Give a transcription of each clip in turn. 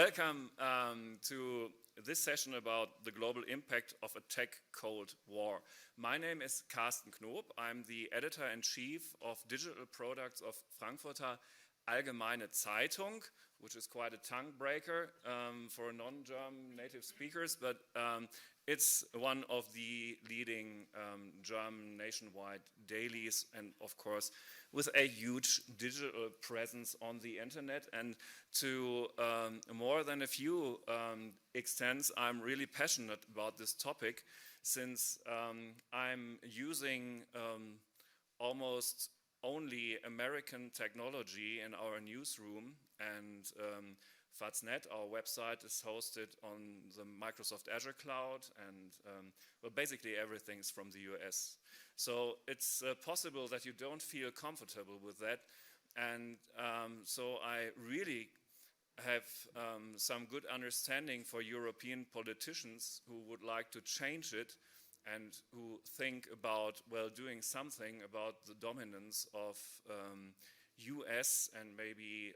Welcome to this session about the global impact of a tech Cold War. My name is Carsten Knob. I'm the editor-in-chief of digital products of Frankfurter Allgemeine Zeitung, which is quite a tongue breaker for non-German native speakers, but it's one of the leading German nationwide dailies, and of course with a huge digital presence on the internet. And to more than a few extents, I'm really passionate about this topic, since I'm using almost only American technology in our newsroom, and Faznet, our website, is hosted on the Microsoft Azure cloud, and well, basically everything's from the US. So it's possible that you don't feel comfortable with that, and so I really have some good understanding for European politicians who would like to change it, and who think about, well, doing something about the dominance of US and maybe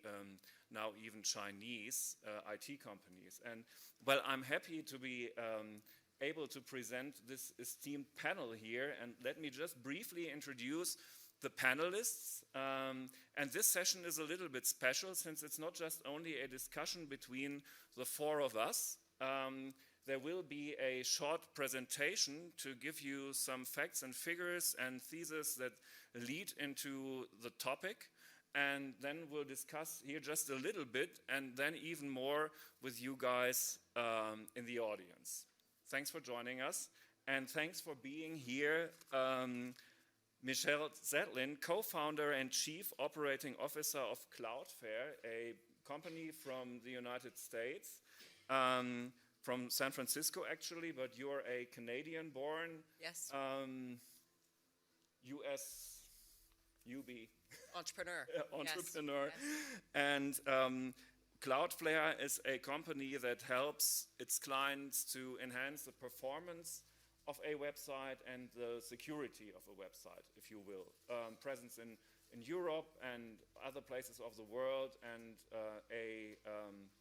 now even Chinese IT companies. And well, I'm happy to be able to present this esteemed panel here, and let me just briefly introduce the panelists. And this session is a little bit special, since it's not just only a discussion between the four of us. There will be a short presentation to give you some facts and figures and theses that lead into the topic, and then we'll discuss here just a little bit, and then even more with you guys in the audience. Thanks for joining us, and thanks for being here. Michelle Zetlin, co-founder and chief operating officer of Cloudflare, a company from the United States. From San Francisco, actually, but you're a Canadian-born, yes, US newbie entrepreneur. Entrepreneur. Yes. And Cloudflare is a company that helps its clients to enhance the performance of a website and the security of a website, if you will. Presence in Europe and other places of the world, and a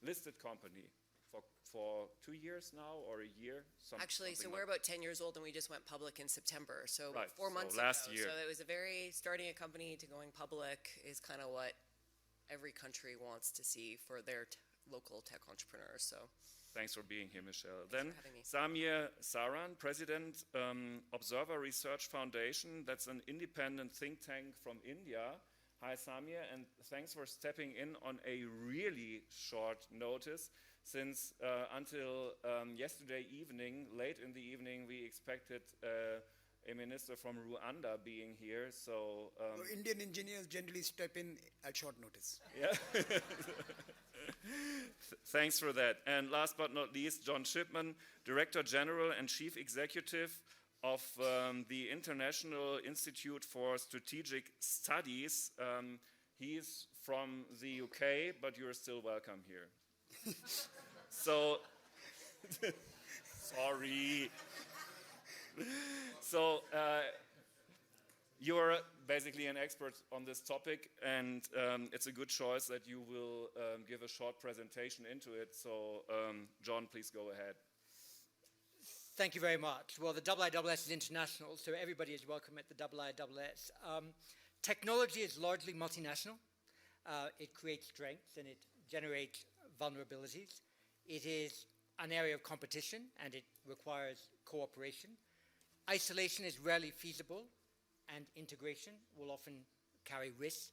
listed company for 2 years now, or a year? Actually, so we're about 10 years old, and we just went public in September, so right, 4 months last ago. year. So it was a starting a company to going public is kind of what every country wants to see for their local tech entrepreneurs. So thanks for being here, Michelle. Thanks Then Samir Saran, President, Observer Research Foundation. That's an independent think tank from India. Hi, Samir, and thanks for stepping in on a really short notice, since until yesterday evening, late in the evening, we expected a minister from Rwanda being here. So Indian engineers generally step in at short notice. Yeah. Thanks for that. And last but not least, John Shipman, Director General and Chief Executive of the International Institute for Strategic Studies. He's from the UK, but you're still welcome here. So, sorry. So, you're basically an expert on this topic, and it's a good choice that you will give a short presentation into it. So, John, please go ahead. Thank you very much. Well, the IISS is international, so everybody is welcome at the IISS. Technology is largely multinational. It creates strengths and it generates vulnerabilities. It is an area of competition, and it requires cooperation. Isolation is rarely feasible, and integration will often carry risks.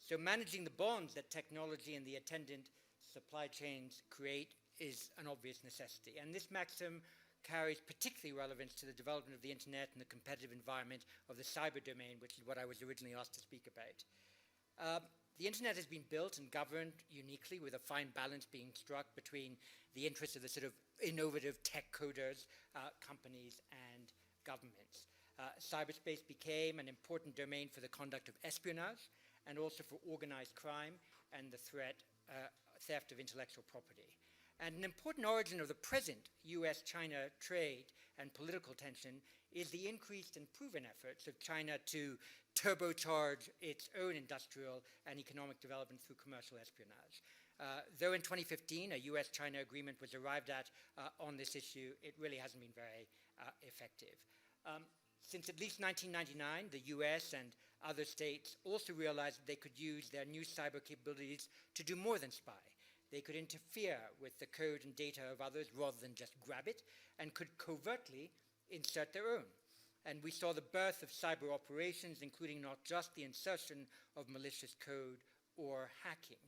So managing the bonds that technology and the attendant supply chains create is an obvious necessity. And this maxim carries particularly relevance to the development of the internet and the competitive environment of the cyber domain, which is what I was originally asked to speak about. The internet has been built and governed uniquely, with a fine balance being struck between the interests of the sort of innovative tech coders, companies, and governments. Cyberspace became an important domain for the conduct of espionage, and also for organized crime and the theft of intellectual property. And an important origin of the present US-China trade and political tension is the increased and proven efforts of China to turbocharge its own industrial and economic development through commercial espionage. Though in 2015 a US-China agreement was arrived at on this issue, it really hasn't been very effective. Since at least 1999, the US and other states also realized that they could use their new cyber capabilities to do more than spy. They could interfere with the code and data of others rather than just grab it, and could covertly insert their own. And we saw the birth of cyber operations, including not just the insertion of malicious code or hacking.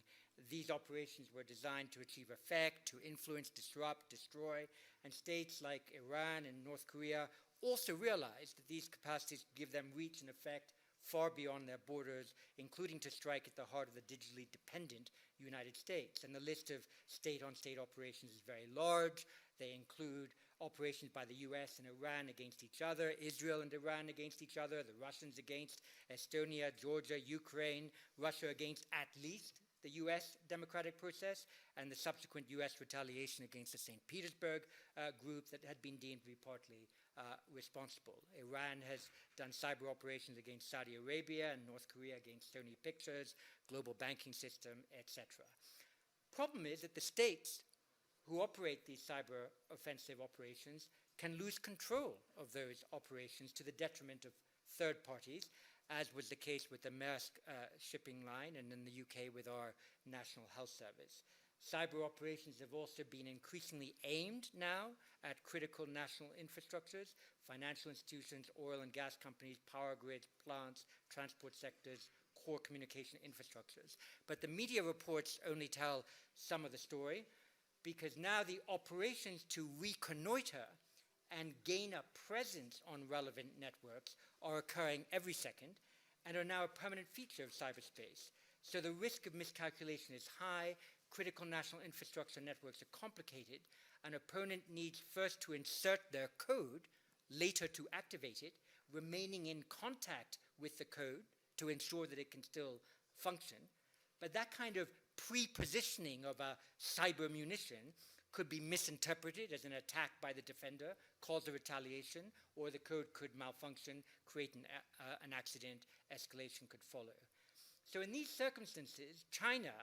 These operations were designed to achieve effect, to influence, disrupt, destroy, and states like Iran and North Korea also realized that these capacities give them reach and effect far beyond their borders, including to strike at the heart of the digitally dependent United States. And the list of state-on-state operations is very large. They include operations by the US and Iran against each other, Israel and Iran against each other, the Russians against Estonia, Georgia, Ukraine, Russia against at least the US democratic process, and the subsequent US retaliation against the St. Petersburg group that had been deemed to be partly responsible. Iran has done cyber operations against Saudi Arabia, and North Korea against Sony Pictures, global banking system, etc. Problem is that the states who operate these cyber offensive operations can lose control of those operations to the detriment of third parties, as was the case with the Maersk shipping line, and in the UK with our National Health Service. Cyber operations have also been increasingly aimed now at critical national infrastructures, financial institutions, oil and gas companies, power grids, plants, transport sectors, core communication infrastructures. But the media reports only tell some of the story, because now the operations to reconnoiter and gain a presence on relevant networks are occurring every second and are now a permanent feature of cyberspace. So the risk of miscalculation is high, critical national infrastructure networks are complicated, an opponent needs first to insert their code, later to activate it, remaining in contact with the code to ensure that it can still function. But that kind of pre-positioning of a cyber munition could be misinterpreted as an attack by the defender, cause a retaliation, or the code could malfunction, create an accident, escalation could follow. So in these circumstances, China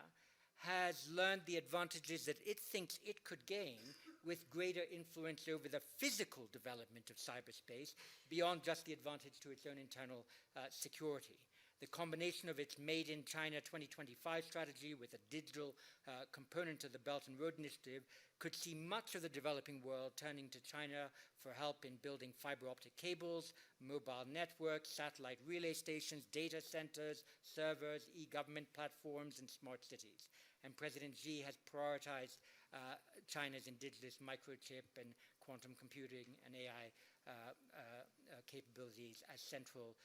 has learned the advantages that it thinks it could gain with greater influence over the physical development of cyberspace beyond just the advantage to its own internal security. The combination of its Made in China 2025 strategy with a digital component of the Belt and Road Initiative could see much of the developing world turning to China for help in building fiber optic cables, mobile networks, satellite relay stations, data centers, servers, e-government platforms, and smart cities. And President Xi has prioritized China's indigenous microchip and quantum computing and AI capabilities as central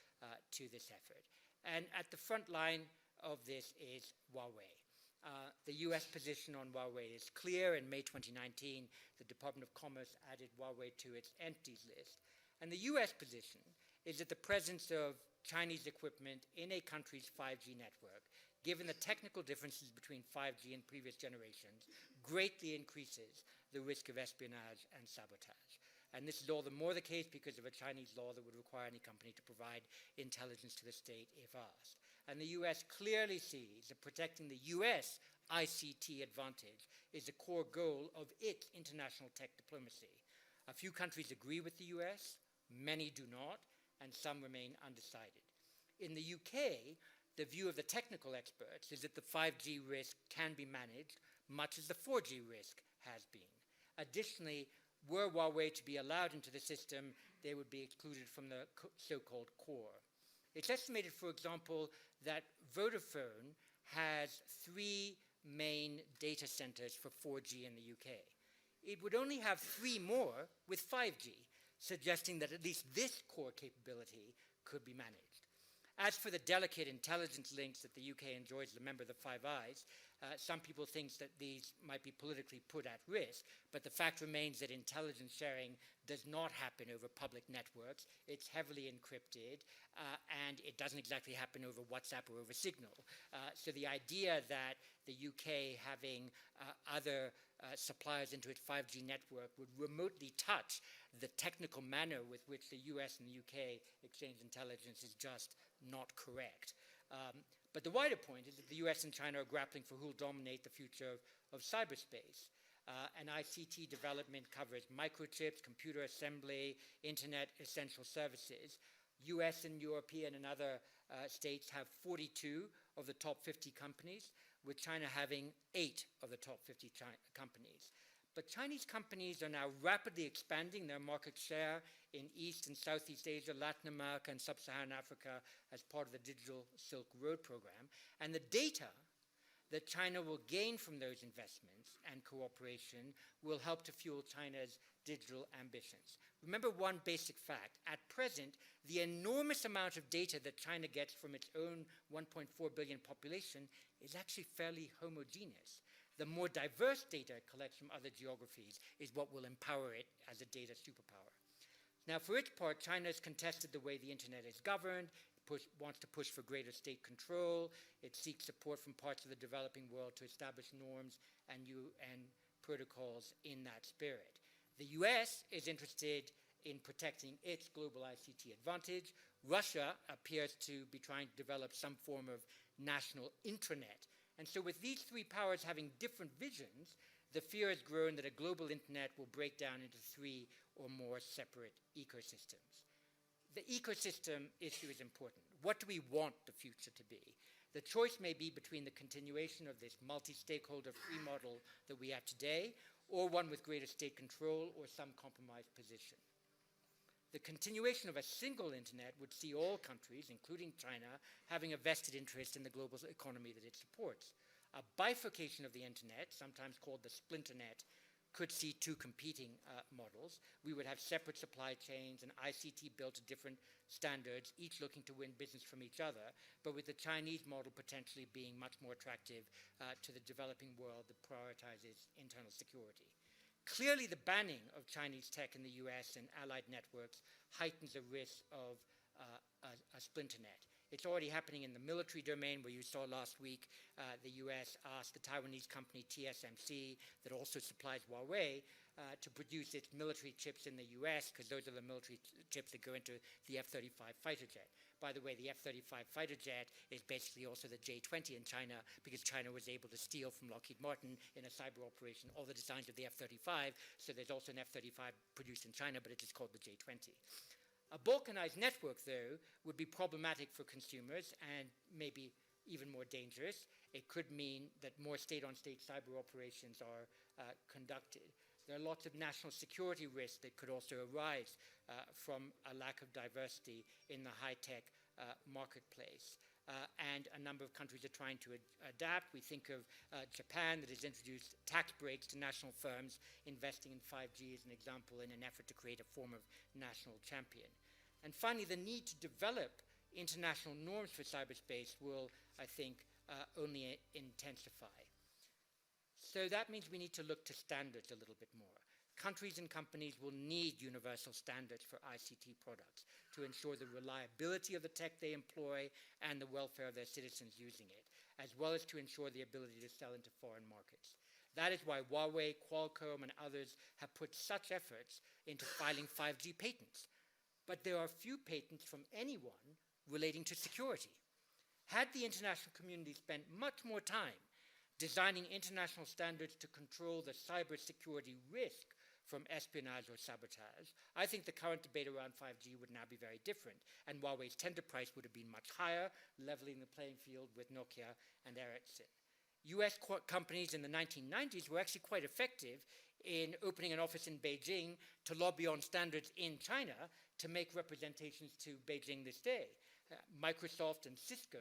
to this effort. And at the front line of this is Huawei. The US position on Huawei is clear. In May 2019, the Department of Commerce added Huawei to its entities list. And the US position is that the presence of Chinese equipment in a country's 5G network, given the technical differences between 5G and previous generations, greatly increases the risk of espionage and sabotage. And this is all the more the case because of a Chinese law that would require any company to provide intelligence to the state if asked. And the US clearly sees that protecting the US ICT advantage is the core goal of its international tech diplomacy. A few countries agree with the US, many do not, and some remain undecided. In the UK, the view of the technical experts is that the 5G risk can be managed, much as the 4G risk has been. Additionally, were Huawei to be allowed into the system, they would be excluded from the so-called core. It's estimated, for example, that Vodafone has 3 main data centers for 4G in the UK. It would only have 3 more with 5G, suggesting that at least this core capability could be managed. As for the delicate intelligence links that the UK enjoys as a member of the Five Eyes, some people think that these might be politically put at risk, but the fact remains that intelligence sharing does not happen over public networks. It's heavily encrypted, and it doesn't exactly happen over WhatsApp or over Signal. So the idea that the UK having other suppliers into its 5G network would remotely touch the technical manner with which the US and the UK exchange intelligence is just not correct. But the wider point is that the US and China are grappling for who will dominate the future of cyberspace. And ICT development covers microchips, computer assembly, internet essential services. US and European and other states have 42 of the top 50 companies, with China having 8 of the top 50 companies. But Chinese companies are now rapidly expanding their market share in East and Southeast Asia, Latin America, and Sub-Saharan Africa as part of the Digital Silk Road program. And the data that China will gain from those investments and cooperation will help to fuel China's digital ambitions. Remember one basic fact. At present, the enormous amount of data that China gets from its own 1.4 billion population is actually fairly homogeneous. The more diverse data it collects from other geographies is what will empower it as a data superpower. Now, for its part, China has contested the way the internet is governed, wants to push for greater state control. It seeks support from parts of the developing world to establish norms and UN protocols in that spirit. The US is interested in protecting its global ICT advantage. Russia appears to be trying to develop some form of national intranet. And so with these three powers having different visions, the fear has grown that a global internet will break down into 3 or more separate ecosystems. The ecosystem issue is important. What do we want the future to be? The choice may be between the continuation of this multi-stakeholder free model that we have today, or one with greater state control or some compromised position. The continuation of a single internet would see all countries, including China, having a vested interest in the global economy that it supports. A bifurcation of the internet, sometimes called the splinter net, could see 2 competing models. We would have separate supply chains and ICT built to different standards, each looking to win business from each other, but with the Chinese model potentially being much more attractive to the developing world that prioritizes internal security. Clearly, the banning of Chinese tech in the US and allied networks heightens the risk of a splinter net. It's already happening in the military domain, where you saw last week the US asked the Taiwanese company TSMC, that also supplies Huawei, to produce its military chips in the US, because those are the military chips that go into the F-35 fighter jet. By the way, the F-35 fighter jet is basically also the J-20 in China, because China was able to steal from Lockheed Martin in a cyber operation all the designs of the F-35, so there's also an F-35 produced in China, but it is called the J-20. A balkanized network, though, would be problematic for consumers and maybe even more dangerous. It could mean that more state-on-state cyber operations are conducted. There are lots of national security risks that could also arise from a lack of diversity in the high-tech marketplace. And a number of countries are trying to adapt. We think of Japan, that has introduced tax breaks to national firms investing in 5G as an example, in an effort to create a form of national champion. And finally, the need to develop international norms for cyberspace will, I think, only intensify. So that means we need to look to standards a little bit more. Countries and companies will need universal standards for ICT products to ensure the reliability of the tech they employ and the welfare of their citizens using it, as well as to ensure the ability to sell into foreign markets. That is why Huawei, Qualcomm, and others have put such efforts into filing 5G patents. But there are few patents from anyone relating to security. Had the international community spent much more time designing international standards to control the cybersecurity risk from espionage or sabotage, I think the current debate around 5G would now be very different, and Huawei's tender price would have been much higher, leveling the playing field with Nokia and Ericsson. US companies in the 1990s were actually quite effective in opening an office in Beijing to lobby on standards in China to make representations to Beijing this day. Microsoft and Cisco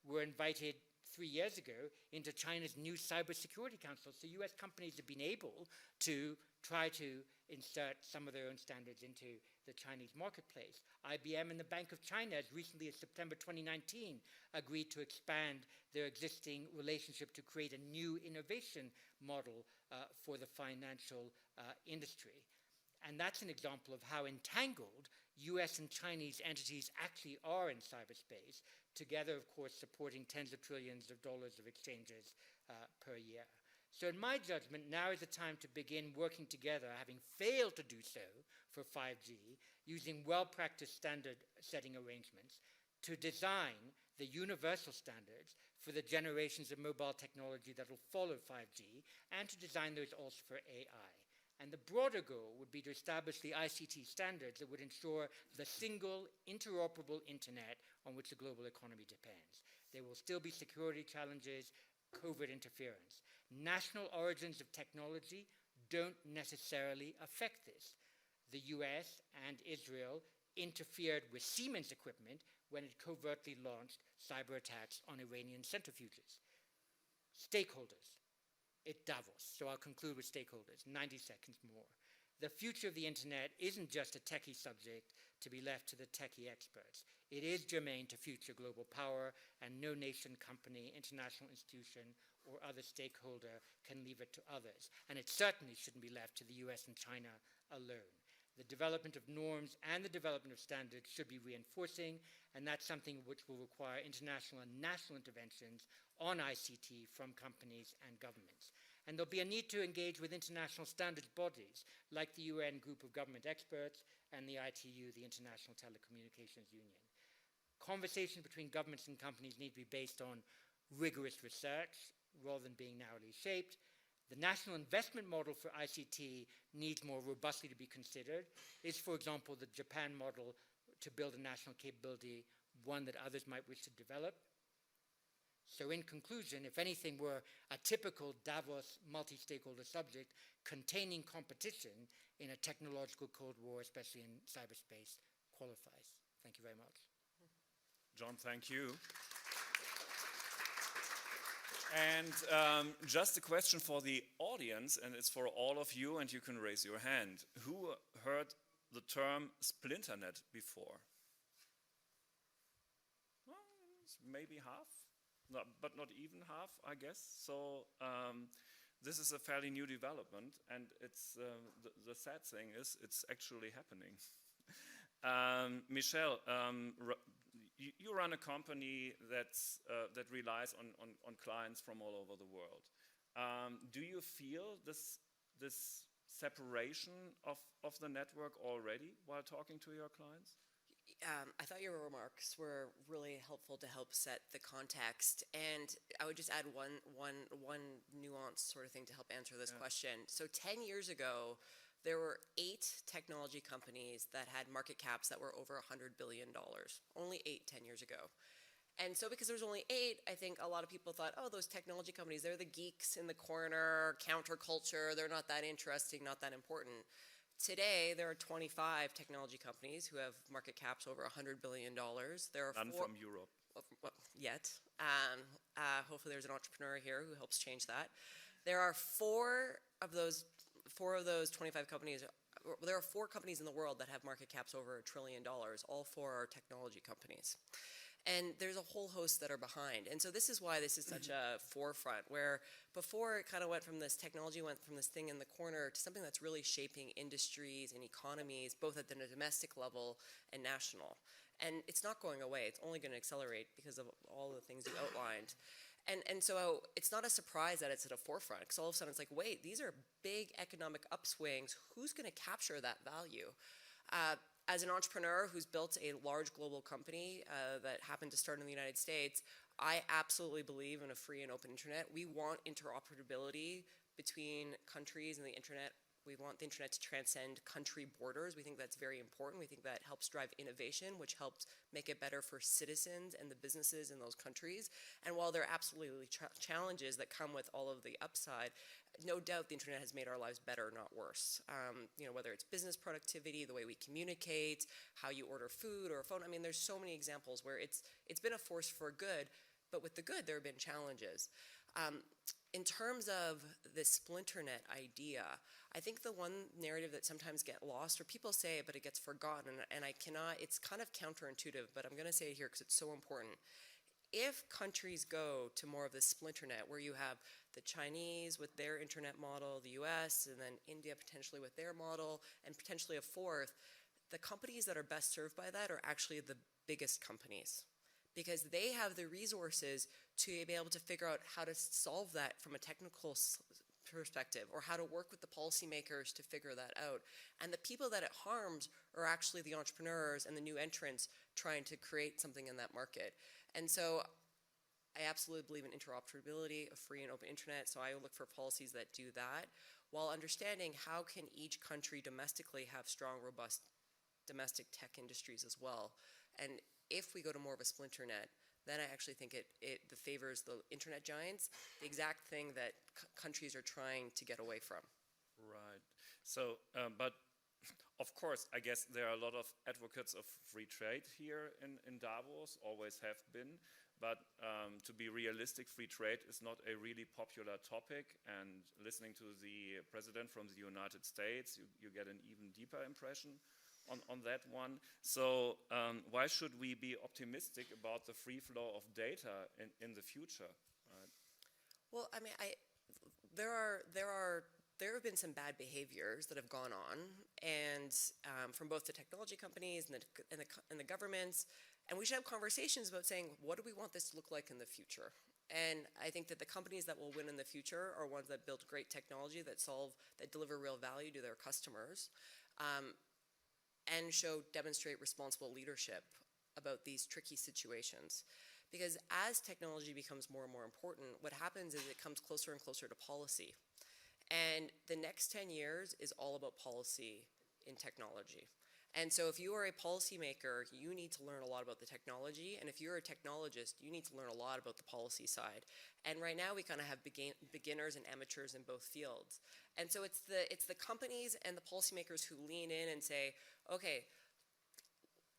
were invited 3 years ago into China's new Cybersecurity Council. So US companies have been able to try to insert some of their own standards into the Chinese marketplace. IBM and the Bank of China, as recently as September 2019, agreed to expand their existing relationship to create a new innovation model for the financial industry. And that's an example of how entangled US and Chinese entities actually are in cyberspace, together, of course, supporting tens of trillions of dollars of exchanges per year. So in my judgment, now is the time to begin working together, having failed to do so for 5G, using well-practiced standard-setting arrangements to design the universal standards for the generations of mobile technology that will follow 5G, and to design those also for AI. And the broader goal would be to establish the ICT standards that would ensure the single interoperable internet on which the global economy depends. There will still be security challenges, covert interference. National origins of technology don't necessarily affect this. The US and Israel interfered with Siemens equipment when it covertly launched cyber attacks on Iranian centrifuges. Stakeholders at DAVOS. So I'll conclude with stakeholders, 90 seconds more. The future of the internet isn't just a techie subject to be left to the techie experts. It is germane to future global power, and no nation, company, international institution, or other stakeholder can leave it to others. And it certainly shouldn't be left to the US and China alone. The development of norms and the development of standards should be reinforcing, and that's something which will require international and national interventions on ICT from companies and governments. And there'll be a need to engage with international standards bodies like the UN Group of Government Experts and the ITU, the International Telecommunications Union. Conversations between governments and companies need to be based on rigorous research rather than being narrowly shaped. The national investment model for ICT needs more robustly to be considered. Is, for example, the Japan model to build a national capability one that others might wish to develop? So in conclusion, if anything were a typical Davos multi-stakeholder subject containing competition in a technological Cold War, especially in cyberspace, qualifies. Thank you very much. John, thank you. And just a question for the audience, and it's for all of you, and you can raise your hand. Who heard the term splinternet before? Well, maybe half. No, but not even half, I guess. So this is a fairly new development, and it's the sad thing is it's actually happening. Michelle, you run a company that relies on clients from all over the world. Do you feel this separation of the network already while talking to your clients? I thought your remarks were really helpful to help set the context, and I would just add one nuanced sort of thing to help answer this question. So 10 years ago, there were 8 technology companies that had market caps that were over $100 billion. Only 8 10 years ago. And so because there was only 8, I think a lot of people thought, oh, those technology companies, they're the geeks in the corner, counterculture, they're not that interesting, not that important. Today, there are 25 technology companies who have market caps over $100 billion. There are None from Europe. Well, yet. Hopefully there's an entrepreneur here who helps change that. There are 4 of those 25 companies. There are 4 companies in the world that have market caps over $1 trillion. All 4 are technology companies. And there's a whole host that are behind. And so this is why this is such a forefront, where before it kind of went from this technology, went from this thing in the corner to something that's really shaping industries and economies, both at the domestic level and national. And it's not going away. It's only going to accelerate because of all the things you outlined. And so it's not a surprise that it's at a forefront, because all of a sudden it's like, wait, these are big economic upswings. Who's going to capture that value? As an entrepreneur who's built a large global company that happened to start in the United States, I absolutely believe in a free and open internet. We want interoperability between countries and the internet. We want the internet to transcend country borders. We think that's very important. We think that helps drive innovation, which helps make it better for citizens and the businesses in those countries. And while there are absolutely challenges that come with all of the upside, no doubt the internet has made our lives better, not worse. Whether it's business productivity, the way we communicate, how you order food or a phone. I mean, there's so many examples where it's been a force for good, but with the good, there have been challenges. In terms of the splinternet idea, I think the one narrative that sometimes gets lost, or people say it, but it gets forgotten, and it's kind of counterintuitive, but I'm going to say it here because it's so important. If countries go to more of the splinternet, where you have the Chinese with their internet model, the US, and then India potentially with their model, and potentially a fourth, the companies that are best served by that are actually the biggest companies, because they have the resources to be able to figure out how to solve that from a technical perspective, or how to work with the policymakers to figure that out. And the people that it harms are actually the entrepreneurs and the new entrants trying to create something in that market. And so I absolutely believe in interoperability, a free and open internet, so I look for policies that do that, while understanding how can each country domestically have strong, robust domestic tech industries as well. And if we go to more of a splinter net, then I actually think it favors the internet giants, the exact thing that countries are trying to get away from. Right. So, but of course, I guess there are a lot of advocates of free trade here in Davos, always have been. But to be realistic, free trade is not a really popular topic. And listening to the president from the United States, you get an even deeper impression on that one. So why should we be optimistic about the free flow of data in the future? Well, I mean, there have been some bad behaviors that have gone on, and from both the technology companies and the governments, and we should have conversations about saying, what do we want this to look like in the future? And I think that the companies that will win in the future are ones that build great technology that deliver real value to their customers, and demonstrate responsible leadership about these tricky situations. Because as technology becomes more and more important, what happens is it comes closer and closer to policy. And the next 10 years is all about policy in technology. And so if you are a policymaker, you need to learn a lot about the technology. And if you're a technologist, you need to learn a lot about the policy side. And right now we kind of have beginners and amateurs in both fields. And so it's the companies and the policymakers who lean in and say, okay,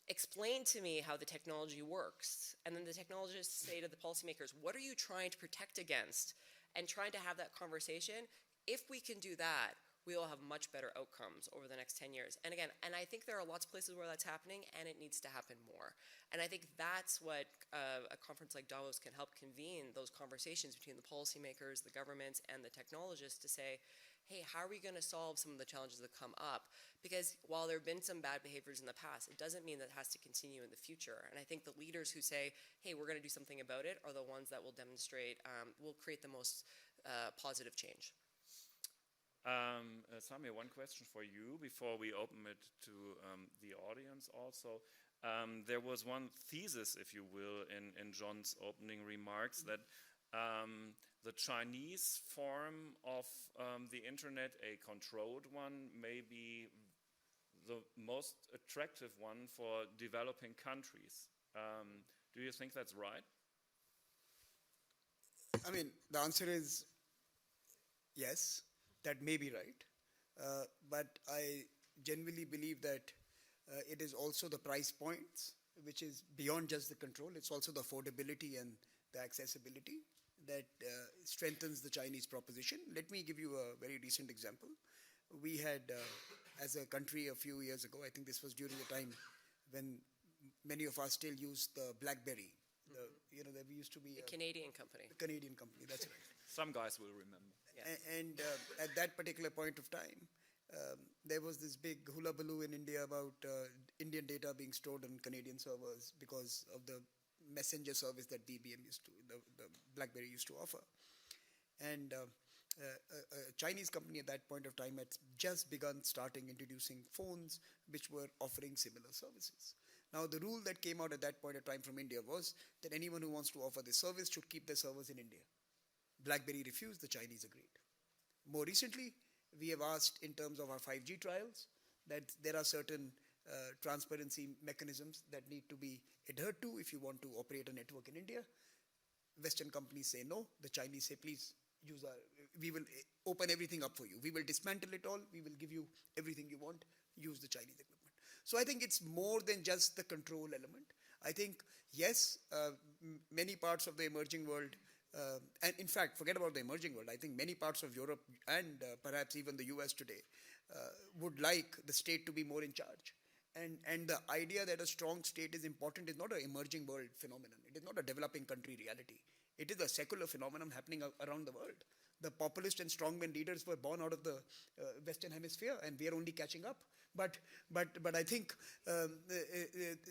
explain to me how the technology works. And then the technologists say to the policymakers, what are you trying to protect against? And trying to have that conversation. If we can do that, we will have much better outcomes over the next 10 years. And again, I think there are lots of places where that's happening, and it needs to happen more. And I think that's what a conference like Davos can help convene, those conversations between the policymakers, the governments, and the technologists to say, hey, how are we going to solve some of the challenges that come up? Because while there have been some bad behaviors in the past, it doesn't mean that it has to continue in the future. And I think the leaders who say, hey, we're going to do something about it, are the ones that will demonstrate, will create the most positive change. Samir, one question for you before we open it to the audience also. There was one thesis, if you will, in John's opening remarks that the Chinese form of the internet, a controlled one, may be the most attractive one for developing countries. Do you think that's right? I mean, the answer is yes. That may be right, but I genuinely believe that it is also the price points, which is beyond just the control. It's also the affordability and the accessibility that strengthens the Chinese proposition. Let me give you a very recent example. We had, as a country a few years ago, I think this was during the time when many of us still used the BlackBerry. There used to be a Canadian company. The Canadian company, that's right. Some guys will remember. Yes. And at that particular point of time, there was this big hula baloo in India about Indian data being stored on Canadian servers because of the messenger service that BBM the BlackBerry used to offer. And a Chinese company at that point of time had just begun introducing phones which were offering similar services. Now, the rule that came out at that point of time from India was that anyone who wants to offer this service should keep their servers in India. BlackBerry refused, the Chinese agreed. More recently, we have asked in terms of our 5G trials that there are certain transparency mechanisms that need to be adhered to if you want to operate a network in India. Western companies say no, the Chinese say please we will open everything up for you. We will dismantle it all, we will give you everything you want, use the Chinese equipment. So I think it's more than just the control element. I think, yes, many parts of the emerging world, and in fact, forget about the emerging world, I think many parts of Europe and perhaps even the US today would like the state to be more in charge. And the idea that a strong state is important is not an emerging world phenomenon. It is not a developing country reality. It is a secular phenomenon happening around the world. The populist and strongman leaders were born out of the Western Hemisphere, and we are only catching up. But I think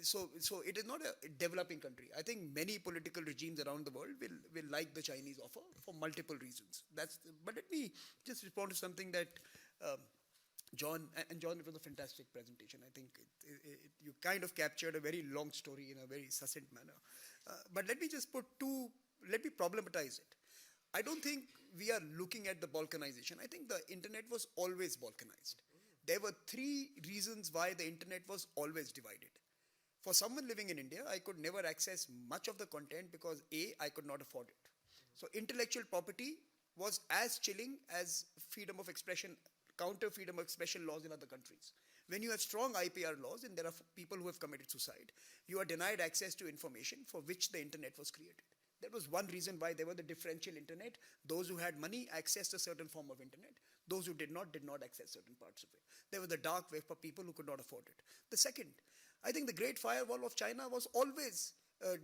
so it is not a developing country. I think many political regimes around the world will like the Chinese offer for multiple reasons. But let me just respond to something that John, it was a fantastic presentation. I think you kind of captured a very long story in a very succinct manner. But let me just let me problematize it. I don't think we are looking at the balkanization. I think the internet was always balkanized. There were three reasons why the internet was always divided. For someone living in India, I could never access much of the content because A, I could not afford it. So intellectual property was as chilling as freedom of expression, counter freedom of expression laws in other countries. When you have strong IPR laws and there are people who have committed suicide, you are denied access to information for which the internet was created. That was one reason why there was the differential internet. Those who had money accessed a certain form of internet. Those who did not access certain parts of it. There was the dark web for people who could not afford it. The second, I think the Great Firewall of China was always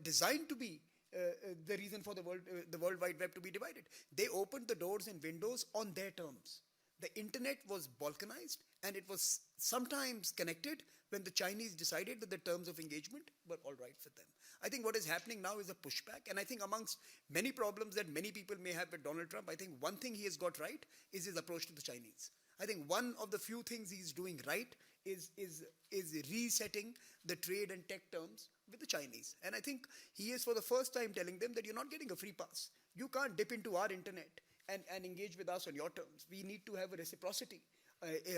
designed to be the reason for the World Wide Web to be divided. They opened the doors and windows on their terms. The internet was balkanized and it was sometimes connected when the Chinese decided that the terms of engagement were all right for them. I think what is happening now is a pushback, and I think amongst many problems that many people may have with Donald Trump, I think one thing he has got right is his approach to the Chinese. I think one of the few things he's doing right is resetting the trade and tech terms with the Chinese. And I think he is for the first time telling them that you're not getting a free pass. You can't dip into our internet and engage with us on your terms. We need to have a reciprocity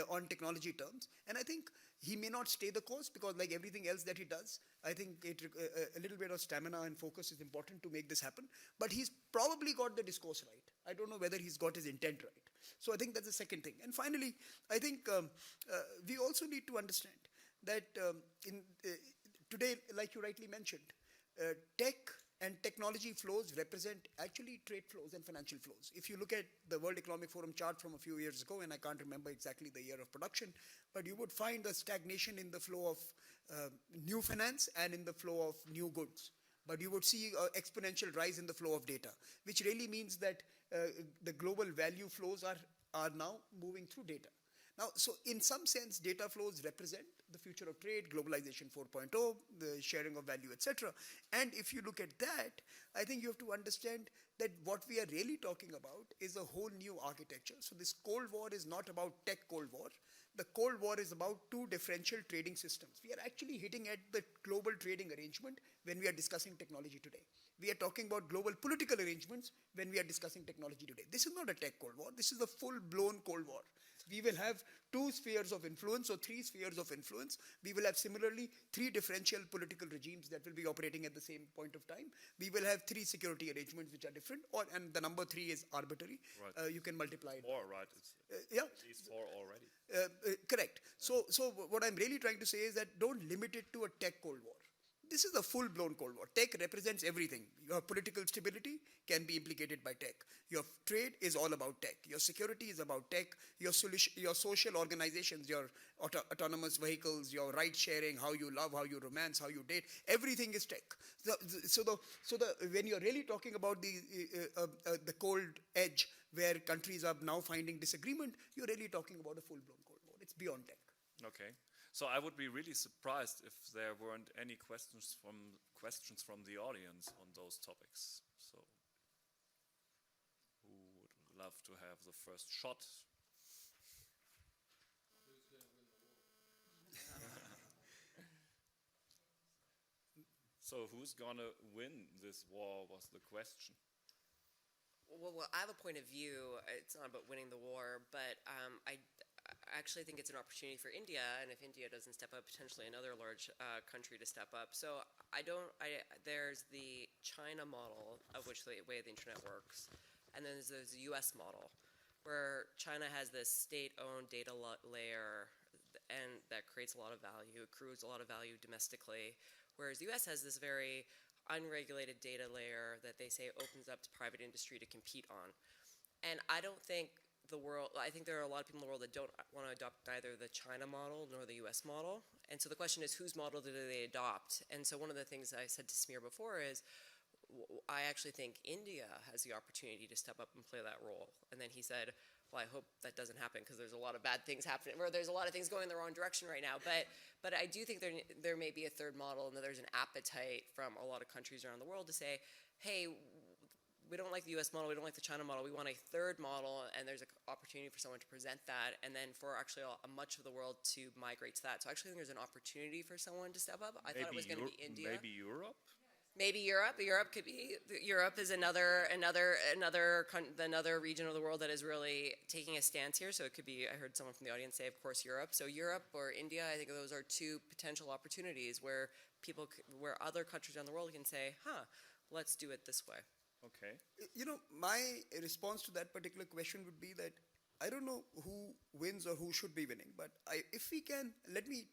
on technology terms. And I think he may not stay the course because like everything else that he does, I think a little bit of stamina and focus is important to make this happen. But he's probably got the discourse right. I don't know whether he's got his intent right. So I think that's the second thing. And finally, I think we also need to understand that today, like you rightly mentioned, tech and technology flows represent actually trade flows and financial flows. If you look at the World Economic Forum chart from a few years ago, and I can't remember exactly the year of production, but you would find a stagnation in the flow of new finance and in the flow of new goods. But you would see an exponential rise in the flow of data, which really means that the global value flows are now moving through data. Now, so in some sense, data flows represent the future of trade, globalization 4.0, the sharing of value, etc. And if you look at that, I think you have to understand that what we are really talking about is a whole new architecture. So this Cold War is not about tech Cold War. The Cold War is about two differential trading systems. We are actually hitting at the global trading arrangement when we are discussing technology today. We are talking about global political arrangements when we are discussing technology today. This is not a tech Cold War. This is a full-blown Cold War. We will have two spheres of influence or three spheres of influence. We will have similarly three differential political regimes that will be operating at the same point of time. We will have three security arrangements which are different, and the number three is arbitrary. Right. You can multiply it. Four, right? It's Yeah. at least four already. Correct. So what I'm really trying to say is that don't limit it to a tech Cold War. This is a full-blown Cold War. Tech represents everything. Your political stability can be implicated by tech. Your trade is all about tech. Your security is about tech. Your social organizations, your autonomous vehicles, your ride sharing, how you love, how you romance, how you date, everything is tech. When you're really talking about the cold edge where countries are now finding disagreement, you're really talking about a full-blown Cold War. It's beyond tech. Okay. So I would be really surprised if there weren't any questions from the audience on those topics. So who would love to have the first shot? So who's gonna win this war was the question. Well, I have a point of view. It's not about winning the war, but I actually think it's an opportunity for India, and if India doesn't step up, potentially another large country to step up. So there's the China model of which the way the internet works, and then there's the US model, where China has this state-owned data layer, and that creates a lot of value, accrues a lot of value domestically, whereas the US has this very unregulated data layer that they say opens up to private industry to compete on. And I don't think I think there are a lot of people in the world that don't want to adopt neither the China model nor the US model. And so the question is, whose model do they adopt? And so one of the things I said to Samir before is, I actually think India has the opportunity to step up and play that role. And then he said, well, I hope that doesn't happen because there's a lot of bad things happening, or there's a lot of things going in the wrong direction right now. But I do think there may be a third model, and that there's an appetite from a lot of countries around the world to say, hey, we don't like the US model, we don't like the China model, we want a third model, and there's an opportunity for someone to present that, and then for actually much of the world to migrate to that. So I actually think there's an opportunity for someone to step up. I thought it was going to be India. Maybe Europe? Maybe Europe. Europe could be. Europe is another region of the world that is really taking a stance here. So it could be. I heard someone from the audience say, of course, Europe. So Europe or India. I think those are two potential opportunities where where other countries around the world can say, let's do it this way. Okay. You know, my response to that particular question would be that I don't know who wins or who should be winning, but if we can, let me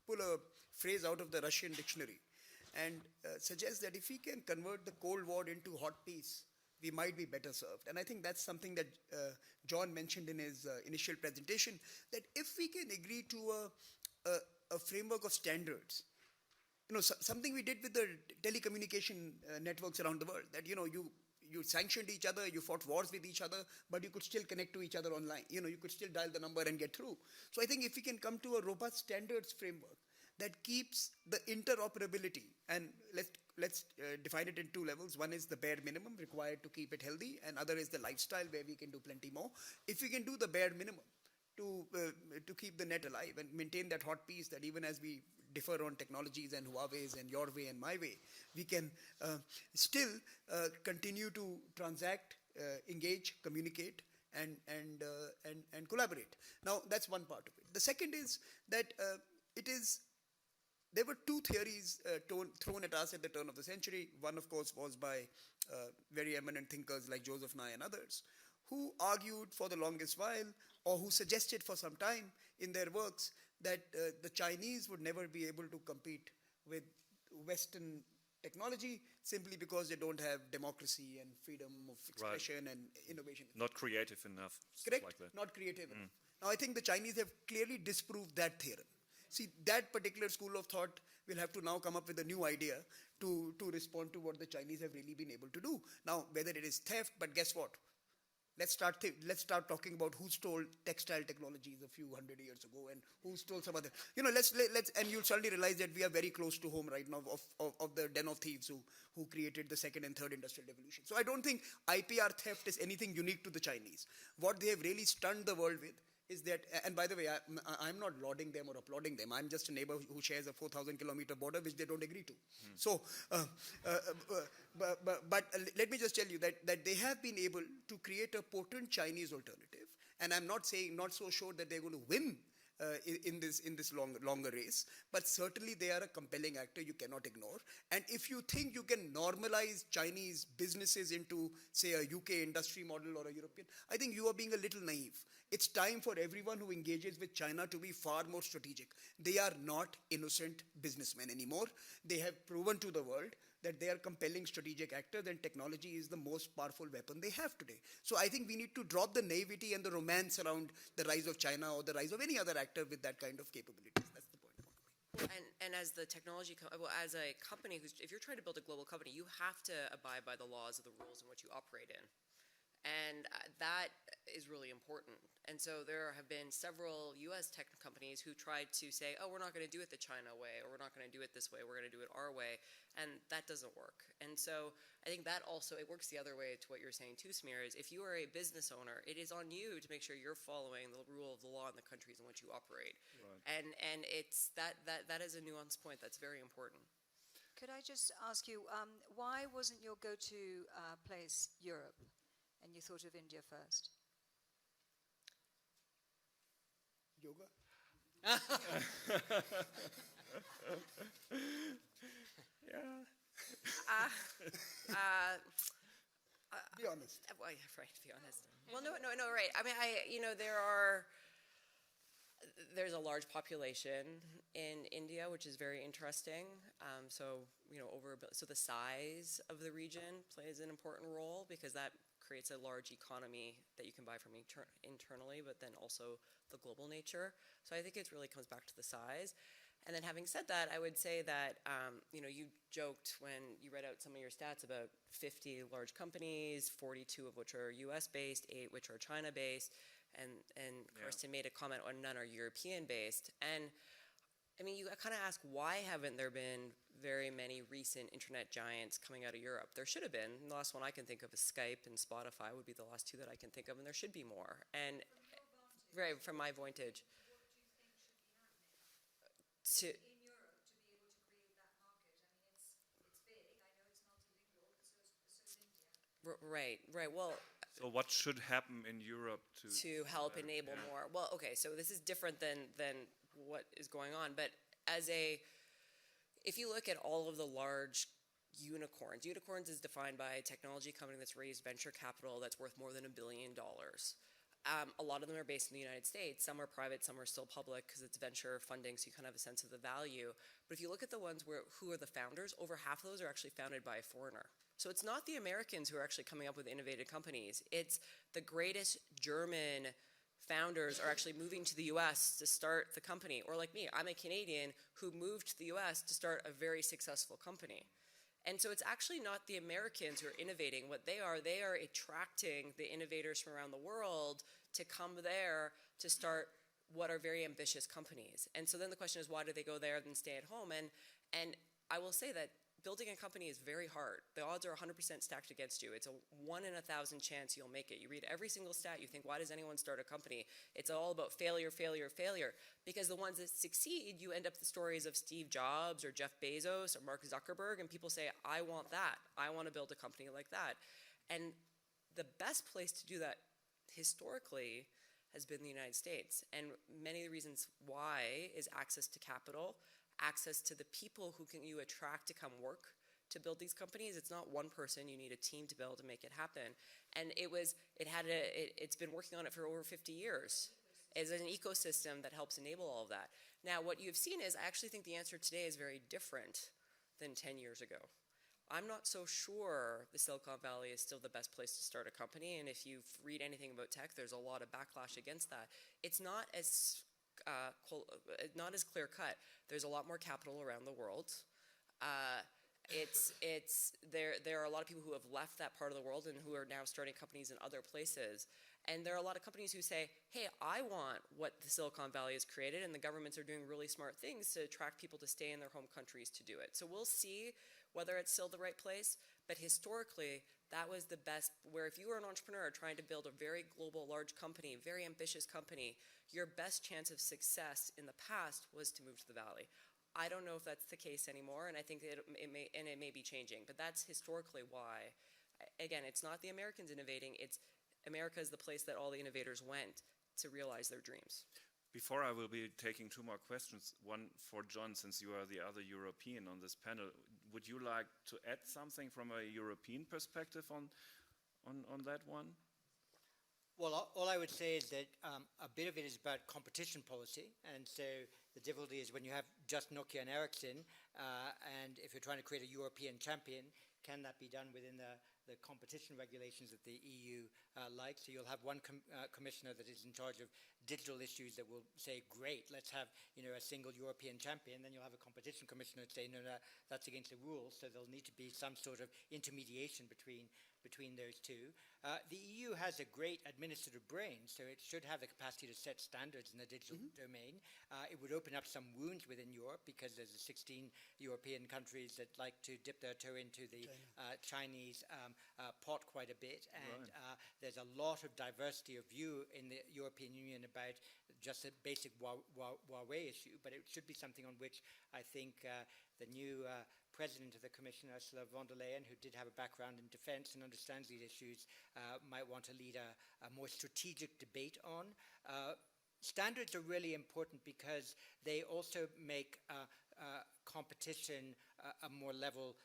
pull a phrase out of the Russian dictionary and suggest that if we can convert the Cold War into hot peace, we might be better served. And I think that's something that John mentioned in his initial presentation, that if we can agree to a framework of standards, you know, something we did with the telecommunication networks around the world, that, you know, you sanctioned each other, you fought wars with each other, but you could still connect to each other online. You know, you could still dial the number and get through. So I think if we can come to a robust standards framework that keeps the interoperability, and let's define it in two levels. One is the bare minimum required to keep it healthy, and other is the lifestyle where we can do plenty more. If we can do the bare minimum to keep the net alive and maintain that hot peace, that even as we differ on technologies and Huawei's and your way and my way, we can still continue to transact, engage, communicate, and collaborate. Now, that's one part of it. The second is that there were two theories thrown at us at the turn of the century. One, of course, was by very eminent thinkers like Joseph Nye and others, who argued for the longest while, or who suggested for some time in their works, that the Chinese would never be able to compete with Western technology simply because they don't have democracy and freedom of expression and innovation. Not creative enough. Correct? Like that. Not creative enough. Now, I think the Chinese have clearly disproved that theorem. See, that particular school of thought will have to now come up with a new idea to respond to what the Chinese have really been able to do. Now, whether it is theft, but guess what? Let's start talking about who stole textile technologies a few hundred years ago and who stole some other. You know, let's and you'll suddenly realize that we are very close to home right now of the den of thieves who created the second and third industrial revolution. So I don't think IPR theft is anything unique to the Chinese. What they have really stunned the world with is that, and by the way, I'm not lauding them or applauding them. I'm just a neighbor who shares a 4,000-kilometer border which they don't agree to. So, but let me just tell you that they have been able to create a potent Chinese alternative, and I'm not so sure that they're going to win in this longer race, but certainly they are a compelling actor you cannot ignore. And if you think you can normalize Chinese businesses into, say, a UK industry model or a European, I think you are being a little naive. It's time for everyone who engages with China to be far more strategic. They are not innocent businessmen anymore. They have proven to the world that they are compelling strategic actors, and technology is the most powerful weapon they have today. So I think we need to drop the naivety and the romance around the rise of China or the rise of any other actor with that kind of capabilities. That's the point. And as the technology, as a company, if you're trying to build a global company, you have to abide by the laws of the rules in which you operate in. And that is really important. And so there have been several U.S. tech companies who tried to say, oh, we're not going to do it the China way, or we're not going to do it this way, we're going to do it our way. And that doesn't work. And so I think that also, it works the other way to what you're saying too, Samir, is if you are a business owner, it is on you to make sure you're following the rule of the law in the countries in which you operate. Right. And it's that is a nuanced point that's very important. Could I just ask you, why wasn't your go-to place Europe? And you thought of India first? Yoga? Yeah. Be honest. Well, yeah, right, to be honest. Well, no, right. I mean, there's a large population in India, which is very interesting. So the size of the region plays an important role because that creates a large economy that you can buy from internally, but then also the global nature. So I think it really comes back to the size. And then having said that, I would say that, you joked when you read out some of your stats about 50 large companies, 42 of which are US-based, 8 which are China-based, and Karsten made a comment on none are European-based. And I mean, you kind of ask, why haven't there been very many recent internet giants coming out of Europe? There should have been. The last one I can think of is Skype, and Spotify would be the last two that I can think of, and there should be more. And right, from my vantage. What do you think should be happening in Europe to be able to create that market? I mean, it's big. Right, right. Well, So what should happen in Europe to help enable more. Well, okay, so this is different than what is going on, but if you look at all of the large unicorns is defined by a technology company that's raised venture capital that's worth more than $1 billion. A lot of them are based in the United States. Some are private, some are still public because it's venture funding, so you kind of have a sense of the value. But if you look at the ones who are the founders, over half of those are actually founded by a foreigner. So it's not the Americans who are actually coming up with innovative companies. It's the greatest German founders are actually moving to the US to start the company. Or like me, I'm a Canadian who moved to the US to start a very successful company. And so it's actually not the Americans who are innovating. What they are attracting the innovators from around the world to come there to start what are very ambitious companies. And so then the question is, why do they go there and stay at home? And I will say that building a company is very hard. The odds are 100% stacked against you. It's a 1 in 1,000 chance you'll make it. You read every single stat, you think, why does anyone start a company? It's all about failure, failure, failure. Because the ones that succeed, you end up with the stories of Steve Jobs or Jeff Bezos or Mark Zuckerberg, and people say, I want that. I want to build a company like that. And the best place to do that historically has been the United States. And many of the reasons why is access to capital, access to the people who you attract to come work to build these companies. It's not one person. You need a team to be able to make it happen. And it's been working on it for over 50 years as an ecosystem that helps enable all of that. Now, what you've seen is I actually think the answer today is very different than 10 years ago. I'm not so sure the Silicon Valley is still the best place to start a company. And if you read anything about tech, there's a lot of backlash against that. It's not as clear cut. There's a lot more capital around the world. There are a lot of people who have left that part of the world and who are now starting companies in other places. And there are a lot of companies who say, hey, I want what the Silicon Valley has created, and the governments are doing really smart things to attract people to stay in their home countries to do it. So we'll see whether it's still the right place, but historically, that was the best, where if you were an entrepreneur trying to build a very global, large company, very ambitious company, your best chance of success in the past was to move to the Valley. I don't know if that's the case anymore, and I think it may be changing, but that's historically why. Again, it's not the Americans innovating, it's America is the place that all the innovators went to realize their dreams. Before I will be taking 2 more questions, one for John, since you are the other European on this panel. Would you like to add something from a European perspective on that one? Well, all I would say is that a bit of it is about competition policy, and so the difficulty is when you have just Nokia and Ericsson, and if you're trying to create a European champion, can that be done within the competition regulations that the EU likes? So you'll have one commissioner that is in charge of digital issues that will say, great, let's have a single European champion. Then you'll have a competition commissioner that say, no, that's against the rules. So there'll need to be some sort of intermediation between those two. The EU has a great administrative brain, so it should have the capacity to set standards in the digital domain. It would open up some wounds within Europe because there's 16 European countries that like to dip their toe into the Chinese pot quite a bit, and there's a lot of diversity of view in the European Union about just a basic Huawei issue, but it should be something on which I think the new President of the Commission, Ursula von der Leyen, who did have a background in defense and understands these issues, might want to lead a more strategic debate on. Standards are really important because they also make competition a more level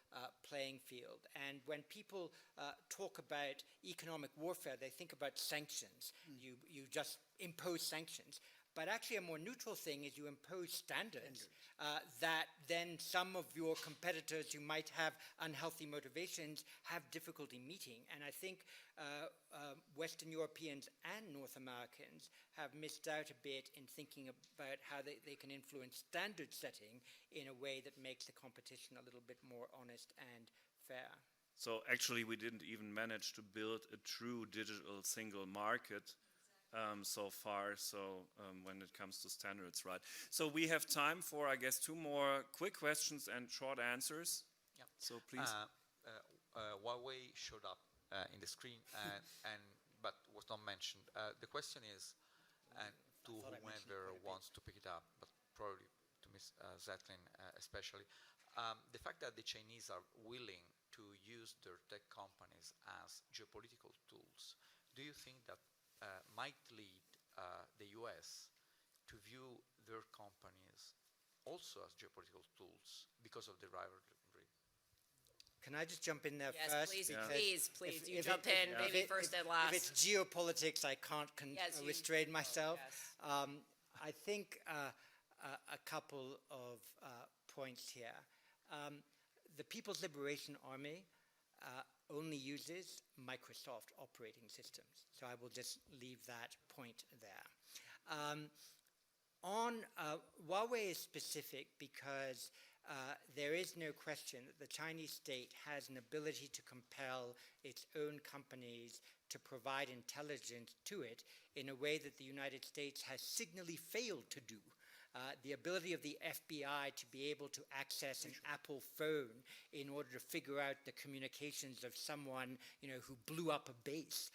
playing field. And when people talk about economic warfare, they think about sanctions. You just impose sanctions. But actually a more neutral thing is you impose standards that then some of your competitors who might have unhealthy motivations have difficulty meeting. And I think Western Europeans and North Americans have missed out a bit in thinking about how they can influence standard setting in a way that makes the competition a little bit more honest and fair. So actually we didn't even manage to build a true digital single market so far, when it comes to standards, right? So we have time for, I guess, 2 more quick questions and short answers. Yeah. So please. Huawei showed up in the screen, but was not mentioned. The question is, and to whomever wants to pick it up, but probably to Ms. Zetlin especially, the fact that the Chinese are willing to use their tech companies as geopolitical tools, do you think that might lead the US to view their companies also as geopolitical tools because of the rivalry? Can I just jump in there Yes, first? please, Because please. if- You if jump it- in, if maybe it- first if- and last. If it's geopolitics, I can't Yes, you- restrain myself. yes. I think a couple of points here. The People's Liberation Army only uses Microsoft operating systems. So I will just leave that point there. On Huawei is specific because there is no question that the Chinese state has an ability to compel its own companies to provide intelligence to it in a way that the United States has signally failed to do. The ability of the FBI to be able to access an Apple phone in order to figure out the communications of someone, who blew up a base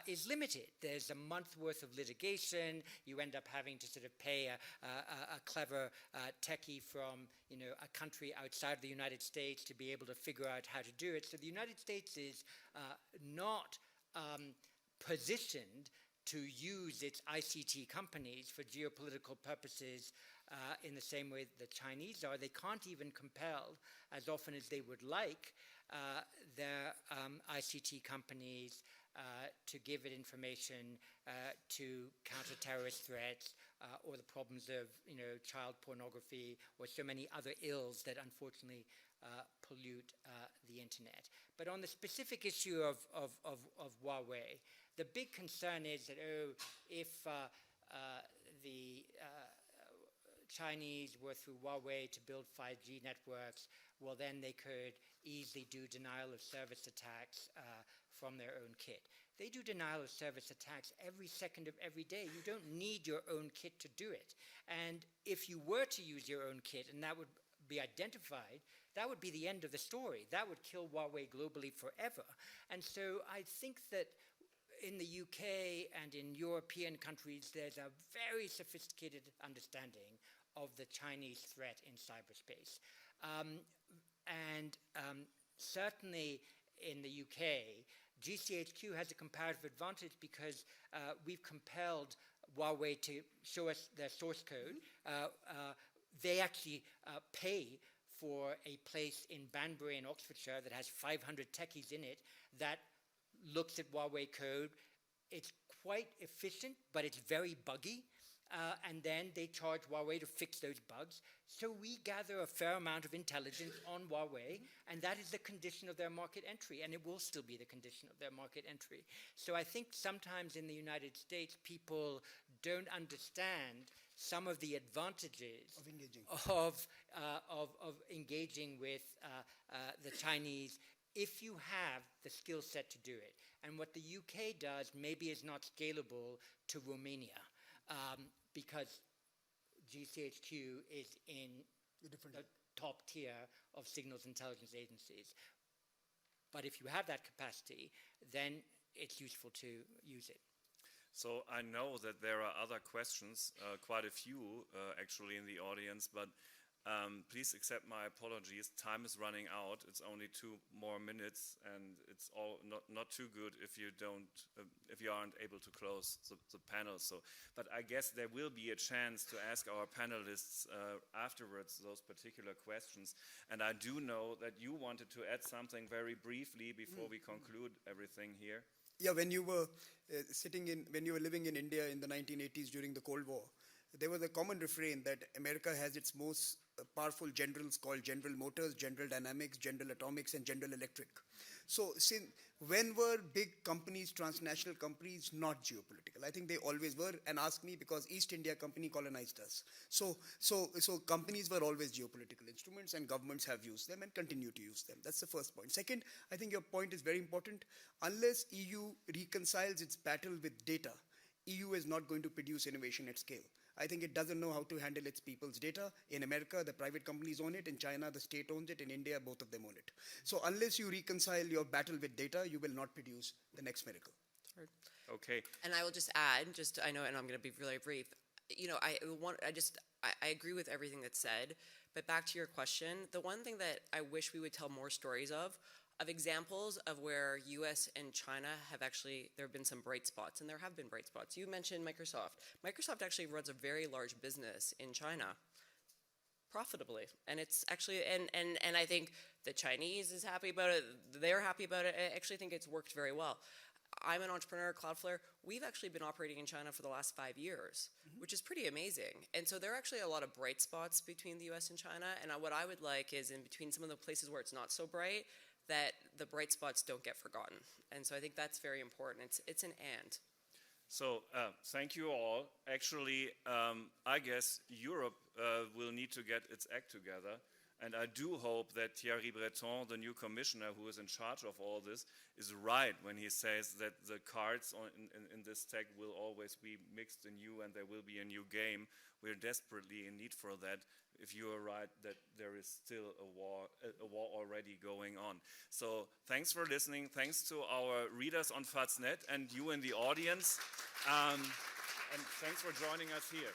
is limited. There's a month worth of litigation. You end up having to sort of pay a clever techie from, a country outside the United States to be able to figure out how to do it. So the United States is not positioned to use its ICT companies for geopolitical purposes in the same way that the Chinese are. They can't even compel, as often as they would like, their ICT companies to give it information to counter terrorist threats or the problems of, child pornography or so many other ills that unfortunately pollute the internet. But on the specific issue of Huawei, the big concern is that, if the Chinese were through Huawei to build 5G networks, well, then they could easily do denial of service attacks from their own kit. They do denial of service attacks every second of every day. You don't need your own kit to do it. And if you were to use your own kit and that would be identified, that would be the end of the story. That would kill Huawei globally forever. And so I think that in the UK and in European countries, there's a very sophisticated understanding of the Chinese threat in cyberspace. Certainly in the UK, GCHQ has a comparative advantage because we've compelled Huawei to show us their source code. They actually pay for a place in Banbury in Oxfordshire that has 500 techies in it that looks at Huawei code. It's quite efficient, but it's very buggy. And then they charge Huawei to fix those bugs. So we gather a fair amount of intelligence on Huawei, and that is the condition of their market entry, and it will still be the condition of their market entry. So I think sometimes in the United States, people don't understand some of the advantages of engaging with the Chinese if you have the skill set to do it. And what the UK does maybe is not scalable to Romania. Because GCHQ is in the top tier of signals intelligence agencies. But if you have that capacity, then it's useful to use it. So I know that there are other questions, quite a few actually in the audience, but please accept my apologies. Time is running out. It's only 2 more minutes, and it's all not too good if you aren't able to close the panel. So, but I guess there will be a chance to ask our panelists afterwards those particular questions. And I do know that you wanted to add something very briefly before we conclude everything here. Yeah, when you were when you were living in India in the 1980s during the Cold War, there was a common refrain that America has its most powerful generals called General Motors, General Dynamics, General Atomics, and General Electric. So when were big companies, transnational companies, not geopolitical? I think they always were, and ask me because East India Company colonized us. So companies were always geopolitical instruments, and governments have used them and continue to use them. That's the first point. Second, I think your point is very important. Unless EU reconciles its battle with data, EU is not going to produce innovation at scale. I think it doesn't know how to handle its people's data. In America, the private companies own it. In China, the state owns it. In India, both of them own it. So unless you reconcile your battle with data, you will not produce the next miracle. Okay. And I will just add, I know, and I'm going to be really brief. I agree with everything that's said, but back to your question, the one thing that I wish we would tell more stories of of examples of where US and China have actually, there have been some bright spots, and there have been bright spots. You mentioned Microsoft. Microsoft actually runs a very large business in China profitably. And it's actually, and I think the Chinese is happy about it, they're happy about it. I actually think it's worked very well. I'm an entrepreneur at Cloudflare. We've actually been operating in China for the last 5 years, which is pretty amazing. And so there are actually a lot of bright spots between the US and China. And what I would like is in between some of the places where it's not so bright, that the bright spots don't get forgotten. And so I think that's very important. It's an and. So thank you all. Actually, I guess Europe will need to get its act together. And I do hope that Thierry Breton, the new commissioner who is in charge of all this, is right when he says that the cards in this tech will always be mixed anew and there will be a new game. We're desperately in need for that. If you are right that there is still a war already going on. So thanks for listening. Thanks to our readers on FATS.net and you in the audience. And thanks for joining us here.